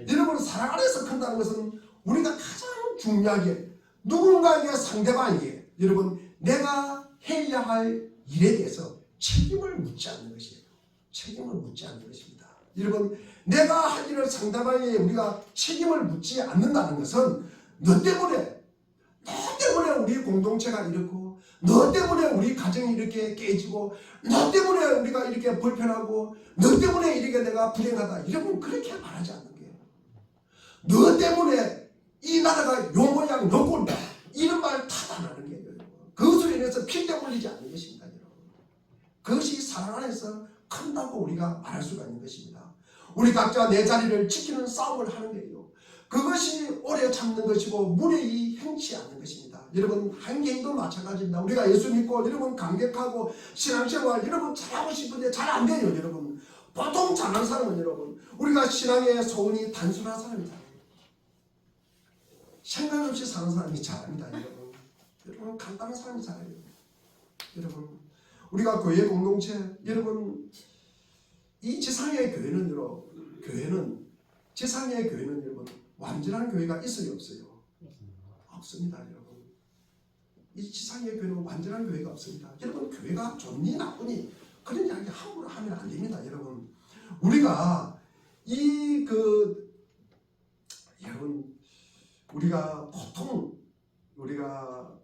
여러분 사랑 안에서 큰다는 것은 우리가 가장 중요하게 누군가에게 상대방에게 여러분 내가 해야 할 일에 대해서 책임을 묻지 않는 것이에요. 책임을 묻지 않는 것입니다. 여러분 내가 할 일을 상대방에게 우리가 책임을 묻지 않는다는 것은 너 때문에 우리 공동체가 이렇고 너 때문에 우리 가정이 이렇게 깨지고 너 때문에 우리가 이렇게 불편하고 너 때문에 이렇게 내가 불행하다, 여러분 그렇게 말하지 않는 거예요. 너 때문에 이 나라가 요 모양 요 꼴이다, 이런 말 타단하는 거예요. 그것으로 인해서 필대 흘리지 않는 것입니다, 여러분. 그것이 사랑 안에서 큰다고 우리가 말할 수가 있는 것입니다. 우리 각자 내 자리를 지키는 싸움을 하는 거예요. 그것이 오래 참는 것이고 무례히 행치 않는 것입니다. 여러분 한 개인도 마찬가지입니다. 우리가 예수 믿고 여러분 감격하고 신앙생활 여러분 잘하고 싶은데 잘 안 돼요. 여러분 보통 잘하는 사람은 여러분 우리가 신앙의 소원이 단순한 사람이 잘해요. 생각 없이 사는 사람이 잘합니다. 여러분 간단한 사람이 잘해요. 여러분 우리가 교회 공동체 여러분 이 지상의 교회는 지상의 교회는 여러분 완전한 교회가 있어요, 없어요? 없습니다, 여러분. 이 지상의 교회는 완전한 교회가 없습니다. 여러분 교회가 좋니 나쁘니 그런 이야기 함부로 하면 안 됩니다, 여러분. 우리가 여러분 우리가 보통 우리가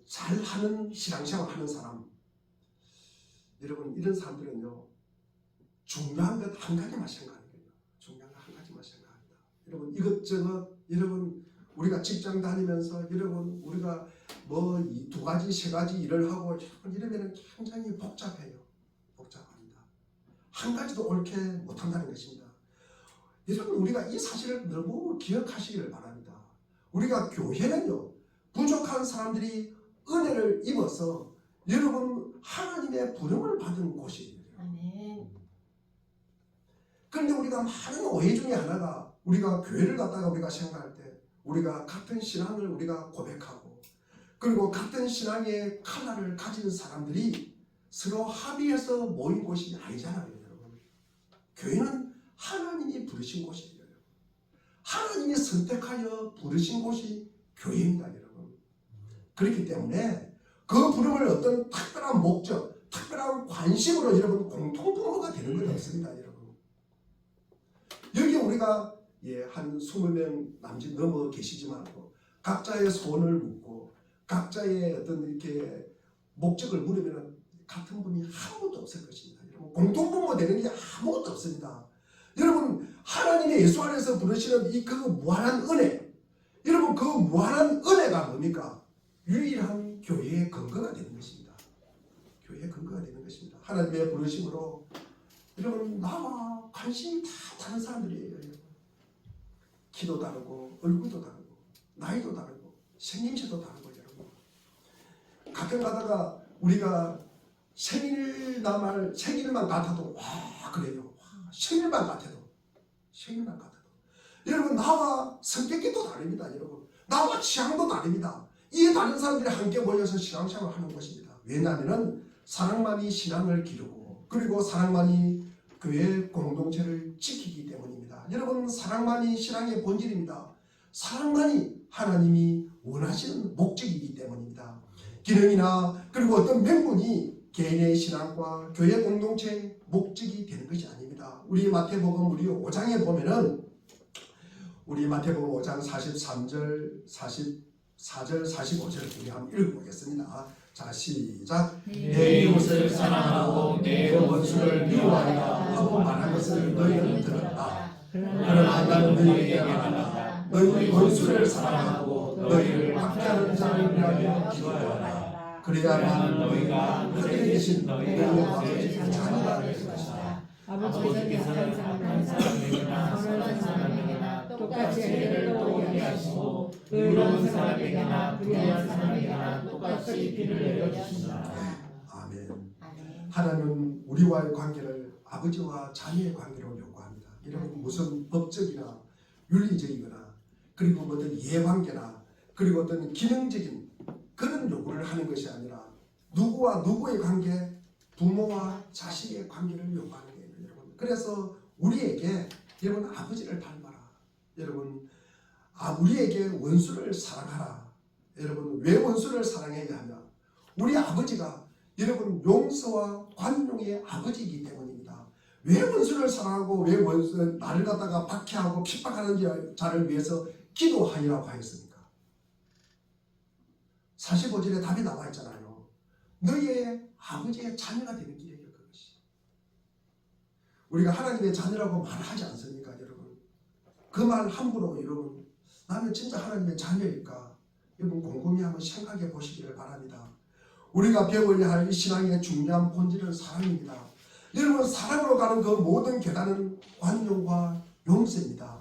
잘하는 신앙생활 하는 사람 여러분 이런 사람들은요 중요한 것 한 가지만 생각하는 거예요. 중요한 것 한 가지만 생각합니다. 여러분 이것저것 여러분 우리가 직장 다니면서 여러분 우리가 뭐 이 두 가지 세 가지 일을 하고 이러면 굉장히 복잡해요. 복잡합니다. 한 가지도 옳게 못한다는 것입니다. 여러분 우리가 이 사실을 너무 기억하시기를 바랍니다. 우리가 교회는요 부족한 사람들이 은혜를 입어서 여러분 하나님의 부름을 받은 곳이에요. 아멘. 그런데 우리가 많은 오해 중에 하나가 우리가 교회를 갖다가 우리가 생각할 때 우리가 같은 신앙을 우리가 고백하고 그리고 같은 신앙의 칼날을 가진 사람들이 서로 합의해서 모인 곳이 아니잖아요, 여러분. 교회는 하나님이 부르신 곳이에요. 하나님이 선택하여 부르신 곳이 교회입니다, 여러분. 그렇기 때문에 그 부름을 어떤 특별한 목적, 특별한 관심으로 여러분 공통부모가 되는 건 없습니다, 여러분. 여기 우리가 한 20명 남짓 넘어 계시지만 각자의 소원을 묻고 각자의 어떤 이렇게 목적을 물으면 같은 분이 아무것도 없을 것입니다. 여러분 공통부모 되는 게 아무것도 없습니다. 여러분 하나님의 예수 안에서 부르시는 그 무한한 은혜, 여러분 그 무한한 은혜가 뭡니까? 유일한 교회의 근거가 되는 것입니다. 교회의 근거가 되는 것입니다. 하나님의 부르심으로 여러분 나와 관심이 다 다른 사람들이에요. 여러분. 키도 다르고 얼굴도 다르고 나이도 다르고 생김새도 다르고 여러분 가끔 가다가 우리가 생일만 같아도 와 그래요. 와, 생일만 같아도 여러분 나와 성격이 또 다릅니다. 여러분 나와 취향도 다릅니다. 이 다른 사람들이 함께 모여서 신앙생활을 하는 것입니다. 왜냐하면 사랑만이 신앙을 기르고 그리고 사랑만이 교회 공동체를 지키기 때문입니다. 여러분 사랑만이 신앙의 본질입니다. 사랑만이 하나님이 원하시는 목적이기 때문입니다. 기능이나 그리고 어떤 명분이 개인의 신앙과 교회 공동체의 목적이 되는 것이 아닙니다. 우리 마태복음 우리 5장에 보면은 우리 마태복음 5장 43절, 44절, 45절 우리 한번 읽어보겠습니다. 자, 시작. 내 이웃을 사랑하고 내 원수를 미워하라 하고 말한 것을 너희는 들었다. 그러나 나는 너희에게 말한다. 너희 원수를 사랑하고 너희를 박해하는 자를 위하여 기도하라. 그래야만 너희가 하늘에 계신 너희 아버지의 자녀가 될 것이다. 아버지께서 한 사람에게나 선한 사람에게나 똑같이 해를 떠오르게 하시고 의로운 사람에게나 불의한 사람에게나 똑같이 비를 내려주신다. 아멘. 하나님은 우리와의 관계를 아버지와 자녀의 관계로 요구합니다. 이런 무슨 법적이나 윤리적이거나 그리고 어떤 이해관계나 그리고 어떤 기능적인 그런 요구를 하는 것이 아니라 누구와 누구의 관계, 부모와 자식의 관계를 요구하는 거예요, 여러분. 그래서 우리에게 여러분 아버지를 닮아라. 여러분 우리에게 원수를 사랑하라. 여러분 왜 원수를 사랑해야 하냐? 우리 아버지가 여러분 용서와 관용의 아버지이기 때문입니다. 왜 원수를 사랑하고 왜 나를 갖다가 박해하고 핍박하는 자를 위해서 기도하리라고 하였습니까? 45절에 답이 나와 있잖아요. 너희의 아버지의 자녀가 되는 길이에요. 그것이. 우리가 하나님의 자녀라고 말하지 않습니까, 여러분? 그 말 함부로 여러분 나는 진짜 하나님의 자녀일까? 여러분 곰곰이 한번 생각해 보시기를 바랍니다. 우리가 배워야 할 이 신앙의 중요한 본질은 사랑입니다. 여러분 사랑으로 가는 그 모든 계단은 관용과 용서입니다.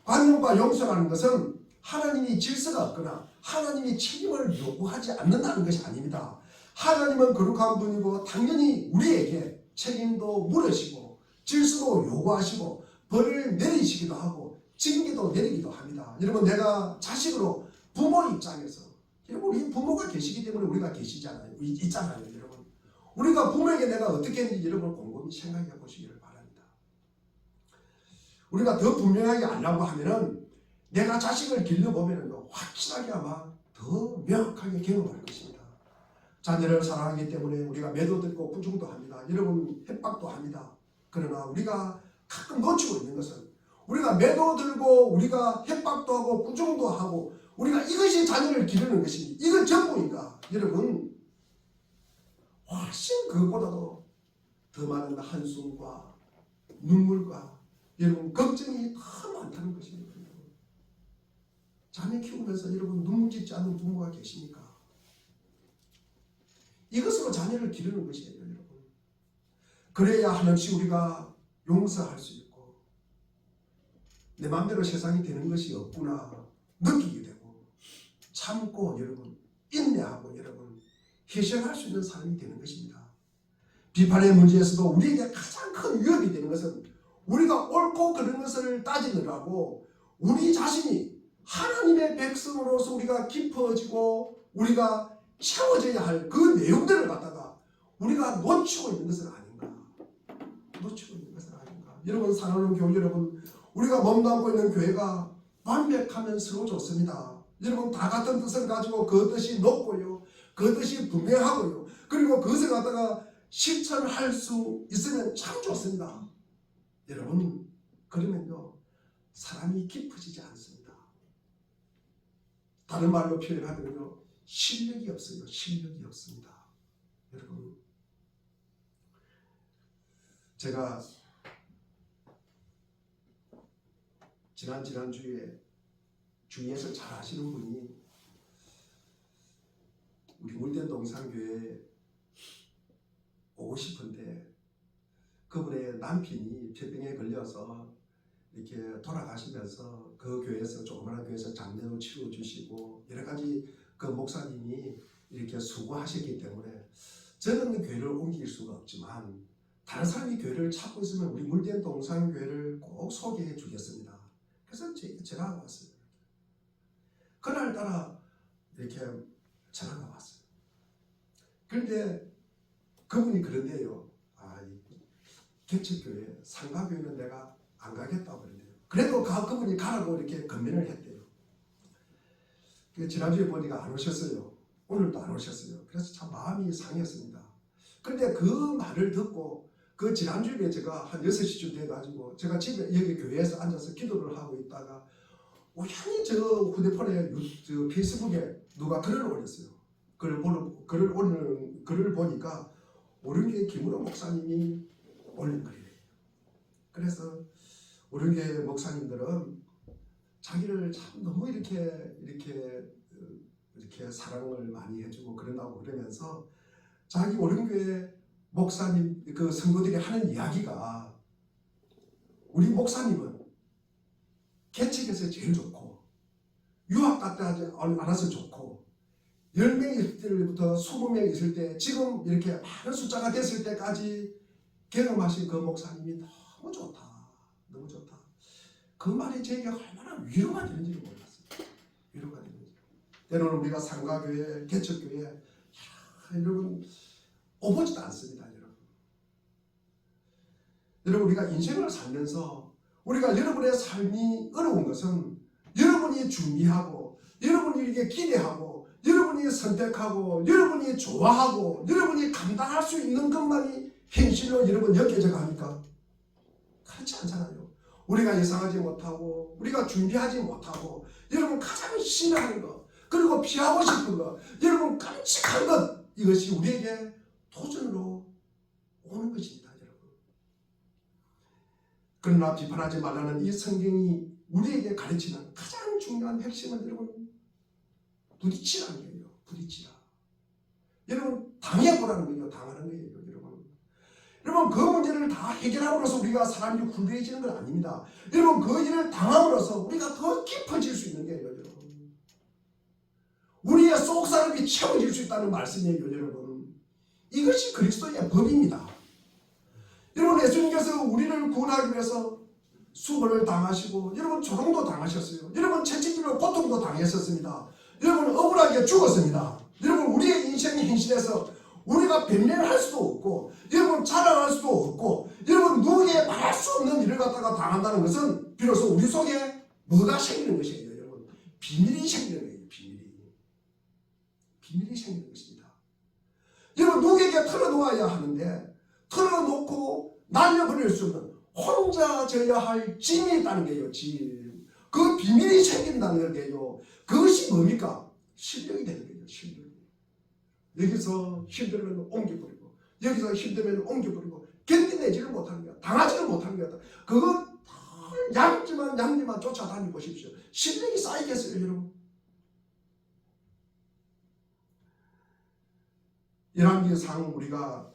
관용과 용서라는 것은 하나님이 질서가 없거나 하나님이 책임을 요구하지 않는다는 것이 아닙니다. 하나님은 거룩한 분이고 당연히 우리에게 책임도 물으시고 질서도 요구하시고 벌을 내리시기도 하고 징계도 내리기도 합니다. 여러분 내가 자식으로 부모 입장에서 여러분 우리 부모가 계시기 때문에 우리가 계시잖아요. 있잖아요, 여러분. 우리가 부모에게 내가 어떻게 했는지 여러분 곰곰이 생각해 보시기를 바랍니다. 우리가 더 분명하게 알려고 하면은 내가 자식을 길러보면은 확실하게 아마 더 명확하게 경험할 것입니다. 자녀를 사랑하기 때문에 우리가 매도도 있고 부중도 합니다. 여러분 협박도 합니다. 그러나 우리가 가끔 놓치고 있는 것은 우리가 매도 들고 우리가 협박도 하고 부중도 하고 우리가 이것이 자녀를 기르는 것입니다. 이건 전부인가? 여러분 훨씬 그것보다도 더 많은 한숨과 눈물과 여러분 걱정이 더 많다는 것입니다. 자녀 키우면서 여러분 눈물 짓지 않는 부모가 계십니까? 이것으로 자녀를 기르는 것이에요, 여러분. 그래야 한없이 우리가 용서할 수 있고 내 마음대로 세상이 되는 것이 없구나 느끼게 되고 참고 여러분 인내하고 여러분 희생할 수 있는 사람이 되는 것입니다. 비판의 문제에서도 우리에게 가장 큰 위협이 되는 것은 우리가 옳고 그른 것을 따지느라고 우리 자신이 하나님의 백성으로서 우리가 깊어지고 우리가 채워져야 할 그 내용들을 갖다가 우리가 놓치고 있는 것은 아닌가? 놓치고 있는 것은 아닌가? 여러분 사랑하는 교회 여러분, 우리가 몸담고 있는 교회가 완벽하면 서로 좋습니다. 여러분 다 같은 뜻을 가지고 그 뜻이 높고요, 그 뜻이 분명하고요, 그리고 그것을 갖다가 실천할 수 있으면 참 좋습니다. 여러분 그러면요 사람이 깊어지지 않습니다. 다른 말로 표현하면요 실력이 없어요. 실력이 없습니다. 여러분 제가 지난주에 주위에서 잘 아시는 분이 우리 물된 동산교회에 오고 싶은데 그분의 남편이 폐병에 걸려서 이렇게 돌아가시면서 그 교회에서 조그마한 교회에서 장례도 치러주시고 여러 가지 그 목사님이 이렇게 수고하셨기 때문에 저는 교회를 옮길 수가 없지만 다른 사람이 교회를 찾고 있으면 우리 물된 동산교회를 꼭 소개해 주겠습니다. 그래서 전화가 왔어요. 그날따라 이렇게 전화가 왔어요. 그런데 그분이 그런데요. 개척교회, 상가교회는 내가 안 가겠다고 그러는데요. 그래도 그분이 가라고 이렇게 건면을 했대요. 지난주에 보니까 안 오셨어요. 오늘도 안 오셨어요. 그래서 참 마음이 상했습니다. 그런데 그 말을 듣고 그 지난주에 제가 한 6시쯤 돼가지고 제가 집에 여기 교회에서 앉아서 기도를 하고 있다가 우연히 저 휴대폰에 저 페이스북에 누가 글을 올렸어요. 글을 보니까 오륜교회 김우로 목사님이 올린 글이에요. 그래서 오륜교회 목사님들은 자기를 참 너무 이렇게 사랑을 많이 해주고 그런다고 그러면서 자기 오륜교회 목사님 그 성도들이 하는 이야기가 우리 목사님은 개척에서 제일 좋고 유학 갔다 하지 않아서 좋고 10명 있을 때부터 20명 있을 때 지금 이렇게 많은 숫자가 됐을 때까지 경험하신 그 목사님이 너무 좋다. 너무 좋다. 그 말이 제게 얼마나 위로가 되는지를 몰랐어요. 위로가 되는지. 때로는 우리가 상가교회, 개척교회 여러분 오보지도 않습니다. 여러분 우리가 인생을 살면서 우리가 여러분의 삶이 어려운 것은 여러분이 준비하고 여러분이 이렇게 기대하고 여러분이 선택하고 여러분이 좋아하고 여러분이 감당할 수 있는 것만이 현실로 여러분 여겨져 갑니까? 그렇지 않잖아요. 우리가 예상하지 못하고 우리가 준비하지 못하고 여러분 가장 싫어하는 것 그리고 피하고 싶은 것 여러분 깜찍한 것 이것이 우리에게 도전으로 오는 것입니다. 여러분. 그러나 비판하지 말라는 이 성경이 우리에게 가르치는 가장 중요한 핵심은 여러분 부딪히라는 거예요. 부딪히라. 여러분 당해보라는 거예요. 당하는 거예요. 여러분 그 문제를 다 해결함으로써 우리가 사람이 훌륭해지는 건 아닙니다. 여러분 그 일을 당함으로써 우리가 더 깊어질 수 있는 거예요. 여러분. 우리의 속사람이 채워질 수 있다는 말씀이에요. 여러분. 이것이 그리스도의 법입니다. 여러분 예수님께서 우리를 구원하기 위해서 수고를 당하시고 여러분 조롱도 당하셨어요. 여러분 채찍질로 고통도 당했었습니다. 여러분 억울하게 죽었습니다. 여러분 우리의 인생의 현실에서 우리가 변명할 수도 없고 여러분 자랑할 수도 없고 여러분 누구에게 말할 수 없는 일을 갖다가 당한다는 것은 비로소 우리 속에 뭐가 생기는 것이에요. 여러분 비밀이 생기는 거예요. 비밀이 생기는 것입니다. 여러분 누구에게 털어놓아야 하는데 털어놓고 날려버릴 수 없는 혼자 져야 할 짐이 있다는 거예요. 짐. 그 비밀이 생긴다는 거예요. 그것이 뭡니까? 실력이 되는 거예요. 실력. 여기서 힘들면 옮겨버리고 여기서 힘들면 옮겨버리고 견뎌내지를 못하는 거야. 당하지를 못하는 거야. 그거 양지만 쫓아다니 보십시오. 실력이 쌓이겠어요. 여러분. 열왕기상 우리가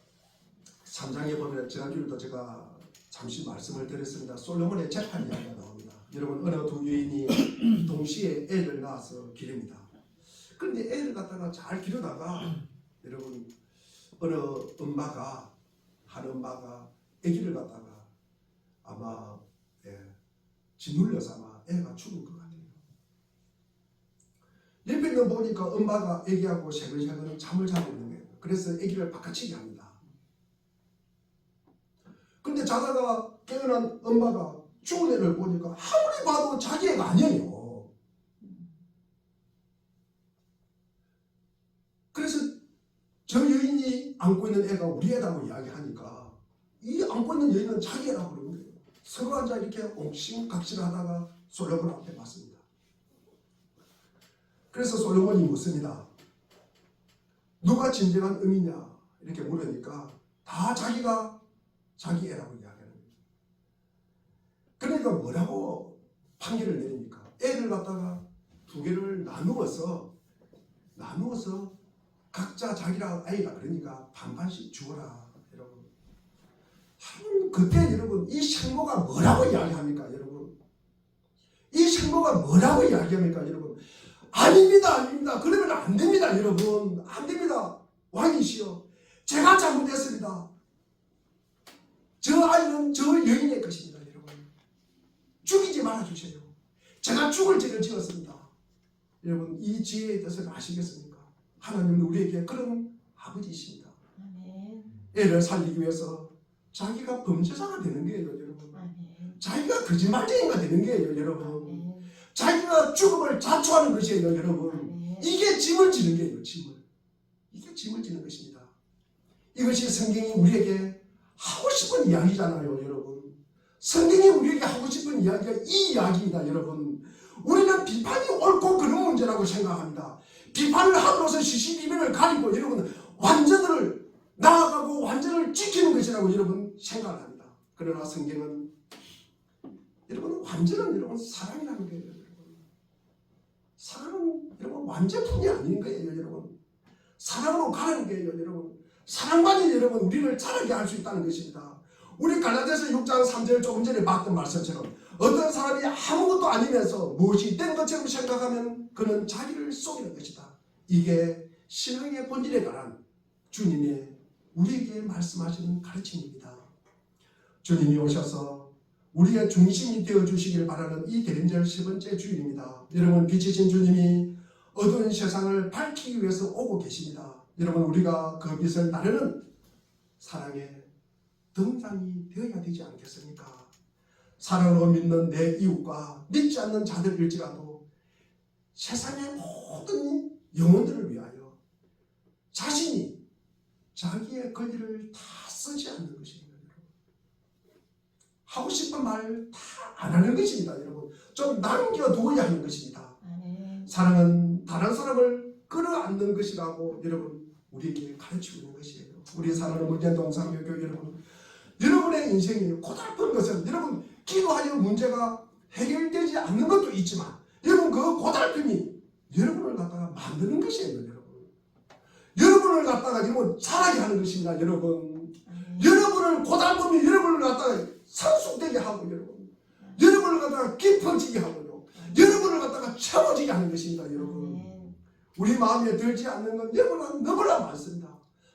3장에 보면 지난주에도 제가 잠시 말씀을 드렸습니다. 솔로몬의 재판 이야기가 나옵니다. 여러분 어느 두 여인이 동시에 애를 낳아서 기릅니다. 그런데 애를 갖다가 잘 기르다가 여러분 어느 한 엄마가 아기를 갖다가 아마 짓눌려서 아마 애가 죽을 것 같아요. 옆에 있는 보니까 엄마가 아기하고 새근새근 잠을 자고 있는 거예요. 그래서 아기를 바꿔치기 합니다. 근데 자다가 깨어난 엄마가 죽은 애를 보니까 아무리 봐도 자기 애가 아니에요. 그래서 저 여인이 안고 있는 애가 우리 애라고 이야기하니까 이 안고 있는 여인은 자기 애라고 그러는 거예요. 서로 앉아 이렇게 옹심각심하다가 솔로몬 앞에 왔습니다. 그래서 솔로몬이 묻습니다. 누가 진정한 의미냐 이렇게 물으니까 다 자기가 자기 애라고 이야기하는 거예요. 그러니까 뭐라고 판결을 내립니까? 애를 갖다가 두 개를 나누어서 각자 자기랑 아이가 그러니까 반반씩 주어라. 여러분. 그때 여러분 이 생모가 뭐라고 이야기합니까? 여러분. 이 생모가 뭐라고 이야기합니까? 여러분. 아닙니다. 그러면 안 됩니다. 여러분. 안 됩니다. 왕이시여. 제가 잘못했습니다. 저 아이는 저 여인의 것입니다. 여러분. 죽이지 말아주세요. 제가 죽을 죄를 지었습니다. 여러분 이 지혜의 뜻을 아시겠습니까? 하나님은 우리에게 그런 아버지이십니다. 아멘. 애를 살리기 위해서 자기가 범죄자가 되는 거예요. 여러분. 아멘. 자기가 거짓말쟁이가 되는 거예요. 여러분. 아멘. 자기가 죽음을 자초하는 것이에요. 여러분. 아멘. 이게 짐을 지는 거예요. 이게 짐을 지는 것입니다. 이것이 성경이 우리에게 하고 싶은 이야기잖아요. 여러분. 성경이 우리에게 하고 싶은 이야기가 이 이야기입니다. 여러분. 우리는 비판이 옳고 그런 문제라고 생각합니다. 비판을 함으로써 시시비비를 가리고 여러분 완전을 나아가고 완전을 지키는 것이라고 여러분 생각을 합니다. 그러나 성경은 여러분 완전은 여러분 사랑이라는 거예요. 여러분. 사랑은 여러분 완전품이 아닌 거예요. 여러분. 사랑으로 가는 거예요. 여러분. 사랑만이 여러분 우리를 자라게 할 수 있다는 것입니다. 우리 갈라디아서 6장 3절 조금 전에 봤던 말씀처럼 어떤 사람이 아무것도 아니면서 무엇이 된 것처럼 생각하면 그는 자기를 속이는 것이다. 이게 신앙의 본질에 관한 주님의 우리에게 말씀하시는 가르침입니다. 주님이 오셔서 우리의 중심이 되어주시길 바라는 이 대림절 세 번째 주일입니다. 여러분 빛이신 주님이 어두운 세상을 밝히기 위해서 오고 계십니다. 여러분 우리가 그 빛을 나르는 사랑의 등잔이 되어야 되지 않겠습니까? 사랑으로 믿는 내 이웃과 믿지 않는 자들일지라도 세상의 모든 영혼들을 위하여 자신이 자기의 권리를 다 쓰지 않는 것입니다. 하고 싶은 말 다 안 하는 것입니다. 여러분 좀 남겨두어야 하는 것입니다. 사랑은 다른 사람을 끌어안는 것이라고 여러분 우리에게 가르치고 있는 것이에요. 우리 사랑하는 문제동상교교 여러분, 여러분의 인생이 고달픈 것은 여러분 기도하여 문제가 해결되지 않는 것도 있지만 여러분 그 고달픔이 여러분을 갖다가 만드는 것이에요. 여러분을 갖다가 여러분 자라게 하는 것입니다. 여러분을 고달픔이 여러분을 갖다가 성숙되게 하고 여러분을 갖다가 깊어지게 하고요. 여러분을 갖다가 채워지게 하는 것입니다. 여러분 우리 마음에 들지 않는 건 여러분은 너무나 많습니다.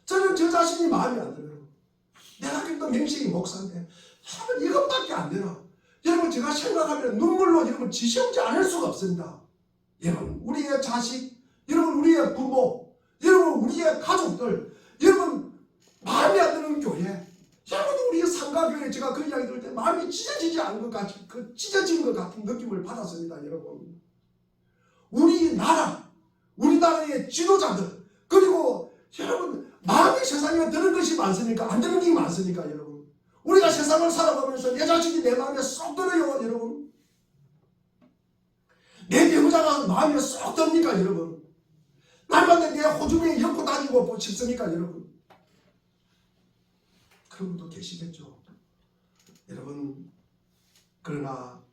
저는 저 자신이 마음에 안 들어요. 내가 그래도 명식이 목사인데 여러분 이것밖에 안 되나? 여러분 제가 생각하면 눈물로 여러분 지시지 않을 수가 없습니다. 여러분 우리의 자식, 여러분 우리의 부모, 여러분 우리의 가족들, 여러분 마음에 안 드는 교회, 여러분 우리 상가교회 제가 그 이야기 들을 때 마음이 찢어지지 않은 것 같은 찢어진 것 같은 느낌을 받았습니다. 여러분 우리나라의 지도자들 그리고 여러분 마음이 세상에 드는 것이 많습니까? 안 드는 게 많습니까? 여러분 우리가 세상을 살아가면서 내 자식이 내 마음에 쏙 들어요. 여러분 내 배우자가 마음에 쏙 듭니까? 여러분 날마다 내 호주머니에 엮고 다니고 싶습니까? 여러분 그런 분도 계시겠죠. 여러분 그러나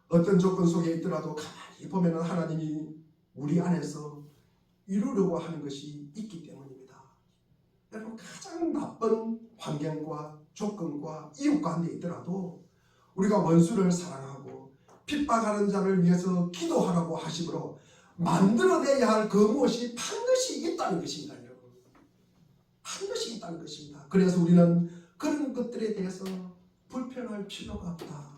어떤 조건 속에 있더라도 가만히 보면 하나님이 우리 안에서 이루려고 하는 것이 있기 때문입니다. 여러분 가장 나쁜 환경과 조건과 이웃 가운데 있더라도 우리가 원수를 사랑하고 핍박하는 자를 위해서 기도하라고 하심으로 만들어내야 할 그 무엇이 반드시 있다는 것입니다. 여러분 반드시 있다는 것입니다. 그래서 우리는 그런 것들에 대해서 불평할 필요가 없다.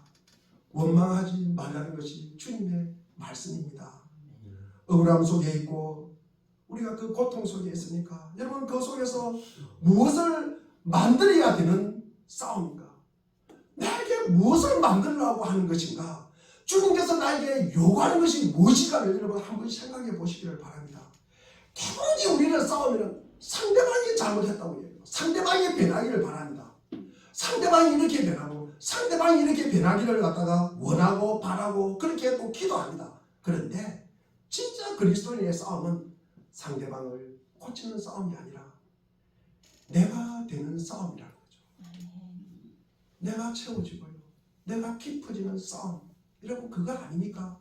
원망하지 말라는 것이 주님의 말씀입니다. 억울함 속에 있고 우리가 그 고통 속에 있으니까 여러분 그 속에서 무엇을 만들어야 되는 싸움인가? 나에게 무엇을 만들려고 하는 것인가? 주님께서 나에게 요구하는 것이 무엇인가를 여러분 한번 생각해 보시기를 바랍니다. 대부분이 우리는 싸우면 상대방이 잘못했다고 해요. 상대방이 변하기를 바랍니다. 상대방이 이렇게 변하고 상대방이 이렇게 변하기를 갖다가 원하고 바라고 그렇게 또 기도합니다. 그런데 진짜 그리스도인의 싸움은 상대방을 고치는 싸움이 아니라 내가 되는 싸움이라는 거죠. 내가 채워지고요. 내가 깊어지는 싸움. 여러분 그거 아닙니까?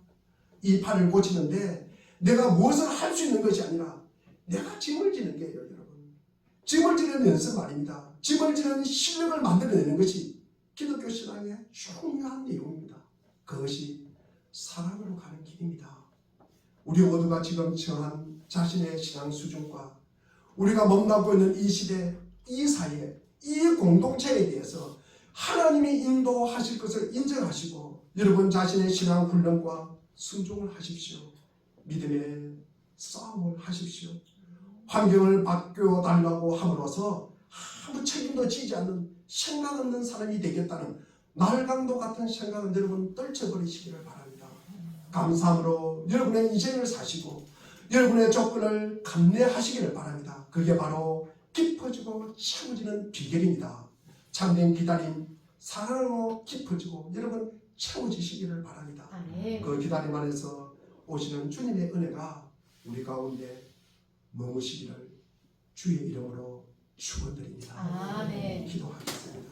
이 팔을 고치는데 내가 무엇을 할 수 있는 것이 아니라 내가 짐을 지는 게요. 여러분 짐을 지는 연습 아닙니다. 짐을 지는 실력을 만들어내는 것이 기독교 신앙의 중요한 내용입니다. 그것이 사랑으로 가는 길입니다. 우리 모두가 지금 처한 자신의 신앙 수준과 우리가 몸담고 있는 이 시대, 이 사회, 이 공동체에 대해서 하나님이 인도하실 것을 인정하시고 여러분 자신의 신앙 훈련과 순종을 하십시오. 믿음의 싸움을 하십시오. 환경을 바뀌어달라고 함으로써 아무 책임도 지지 않는 생각 없는 사람이 되겠다는 말강도 같은 생각은 여러분 떨쳐버리시기를 바랍니다. 감사함으로 여러분의 인생을 사시고 여러분의 조건을 감내하시기를 바랍니다. 그게 바로 깊어지고 채워지는 비결입니다. 참된 기다림, 사랑으로 깊어지고 여러분 채워지시기를 바랍니다. 아멘. 그 기다림 안에서 오시는 주님의 은혜가 우리 가운데 머무시기를 주의 이름으로 축원드립니다. 아멘. 기도하겠습니다.